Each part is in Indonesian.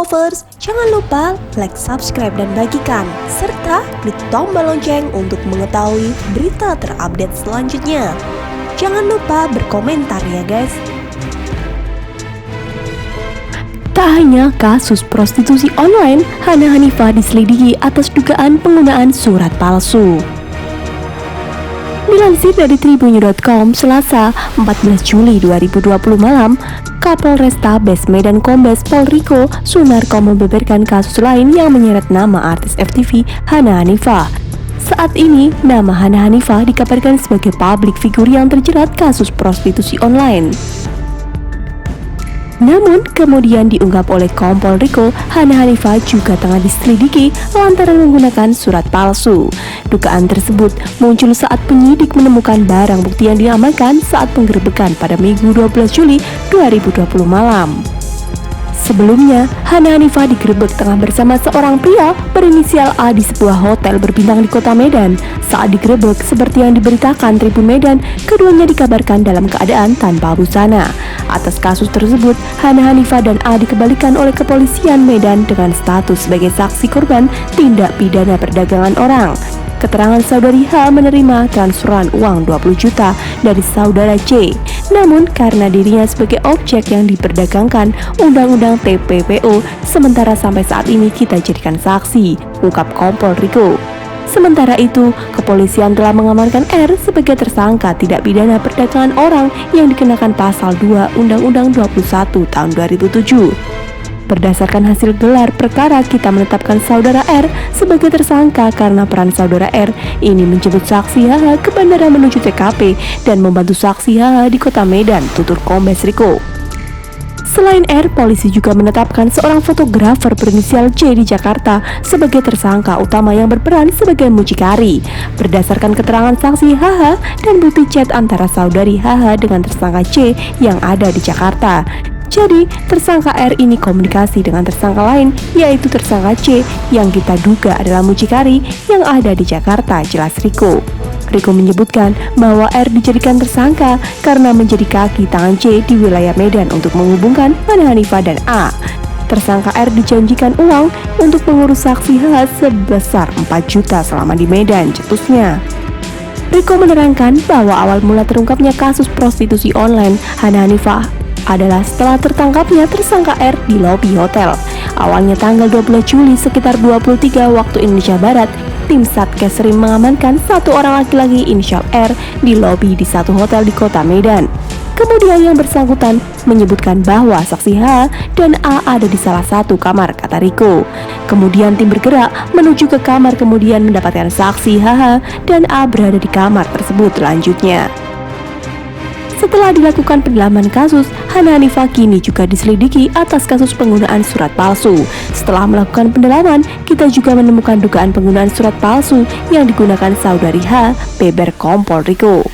Lovers, jangan lupa like, subscribe, dan bagikan, serta klik tombol lonceng untuk mengetahui berita terupdate selanjutnya. Jangan lupa berkomentar ya guys. Tak hanya kasus prostitusi online, Hana Hanifah diselidiki atas dugaan penggunaan surat palsu. Dilansir dari tribunnews.com, Selasa 14 Juli 2020 malam, Kapolrestabes Medan Kombes Pol Riko Sunarko membeberkan kasus lain yang menyeret nama artis FTV Hana Hanifah. Saat ini, nama Hana Hanifah dikabarkan sebagai publik figur yang terjerat kasus prostitusi online. Namun, kemudian diungkap oleh Kompol Riko, Hana Hanifah juga tengah diselidiki lantaran menggunakan surat palsu. Dugaan tersebut muncul saat penyidik menemukan barang bukti yang diamankan saat penggerebekan pada Minggu 12 Juli 2020 malam. Sebelumnya, Hana Hanifah digerebek tengah bersama seorang pria berinisial A di sebuah hotel berbintang di kota Medan. Saat digerebek, seperti yang diberitakan Tribun Medan, keduanya dikabarkan dalam keadaan tanpa busana. Atas kasus tersebut, Hana Hanifah dan A dikembalikan oleh kepolisian Medan dengan status sebagai saksi korban tindak pidana perdagangan orang. Keterangan saudari H menerima transferan uang 20 juta dari saudara C. Namun karena dirinya sebagai objek yang diperdagangkan Undang-Undang TPPO, sementara sampai saat ini kita jadikan saksi, ungkap Kompol Riko. Sementara itu, kepolisian telah mengamankan R sebagai tersangka tindak pidana perdagangan orang yang dikenakan pasal 2 Undang-Undang 21 tahun 2007. Berdasarkan hasil gelar perkara, kita menetapkan saudara R sebagai tersangka karena peran saudara R ini menjemput saksi HH ke bandara menuju TKP dan membantu saksi HH di kota Medan, tutur Kombes Riko. Selain R, polisi juga menetapkan seorang fotografer berinisial C di Jakarta sebagai tersangka utama yang berperan sebagai mucikari. Berdasarkan keterangan saksi HH dan bukti chat antara saudari HH dengan tersangka C yang ada di Jakarta. Jadi, tersangka R ini komunikasi dengan tersangka lain, yaitu tersangka C yang kita duga adalah mucikari yang ada di Jakarta, jelas Riko. Riko menyebutkan bahwa R dijadikan tersangka karena menjadi kaki tangan C di wilayah Medan untuk menghubungkan Hana Hanifah dan A. Tersangka R dijanjikan uang untuk mengurus saksi H sebesar 4 juta selama di Medan, cetusnya. Riko menerangkan bahwa awal mula terungkapnya kasus prostitusi online Hana Hanifah adalah setelah tertangkapnya tersangka R di lobi hotel. Awalnya tanggal 12 Juli sekitar 23 waktu Indonesia Barat, tim Satgas Rim mengamankan satu orang laki-laki inisial R di lobi di satu hotel di kota Medan. Kemudian yang bersangkutan menyebutkan bahwa saksi H dan A ada di salah satu kamar, kata Riko. Kemudian tim bergerak menuju ke kamar, kemudian mendapatkan saksi HH dan A berada di kamar tersebut selanjutnya. Setelah dilakukan pendalaman kasus, Hana Hanifah kini juga diselidiki atas kasus penggunaan surat palsu. Setelah melakukan pendalaman, kita juga menemukan dugaan penggunaan surat palsu yang digunakan saudari H, beber Kompol Riko.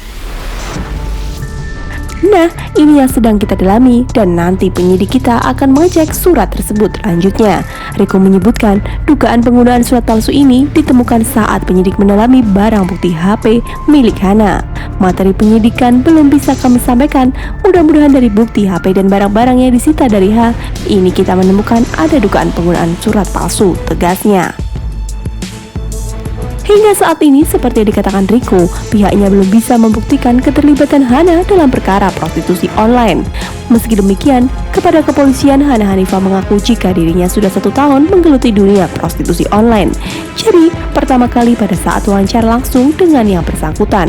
Nah, ini yang sedang kita dalami dan nanti penyidik kita akan mengecek surat tersebut selanjutnya. Riko menyebutkan dugaan penggunaan surat palsu ini ditemukan saat penyidik mendalami barang bukti HP milik Hana. Materi penyidikan belum bisa kami sampaikan, mudah-mudahan dari bukti HP dan barang-barang yang disita dari H, ini kita menemukan ada dugaan penggunaan surat palsu, tegasnya. Hingga saat ini, seperti yang dikatakan Riko, pihaknya belum bisa membuktikan keterlibatan Hana dalam perkara prostitusi online. Meski demikian, kepada kepolisian Hana Hanifah mengaku jika dirinya sudah 1 tahun menggeluti dunia prostitusi online. Jadi, pertama kali pada saat wawancara langsung dengan yang bersangkutan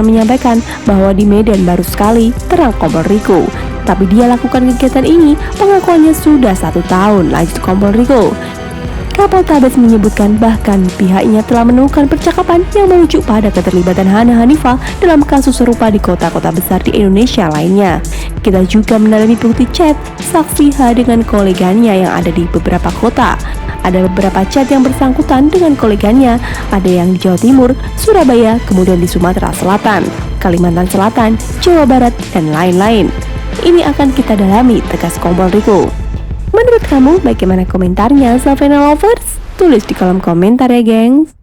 menyampaikan bahwa di Medan baru sekali, terang Kompol Riko. Tapi dia lakukan kegiatan ini, pengakuannya sudah 1 tahun, lanjut Kompol Riko. Kapolres menyebutkan bahkan pihaknya telah menemukan percakapan yang merujuk pada keterlibatan Hana Hanifah dalam kasus serupa di kota-kota besar di Indonesia lainnya. Kita juga mendalami bukti chat saksi H dengan koleganya yang ada di beberapa kota. Ada beberapa chat yang bersangkutan dengan koleganya, ada yang di Jawa Timur, Surabaya, kemudian di Sumatera Selatan, Kalimantan Selatan, Jawa Barat, dan lain-lain. Ini akan kita dalami, tegas Kompol Riko. Menurut kamu bagaimana komentarnya, Savena Lovers? Tulis di kolom komentar ya gengs.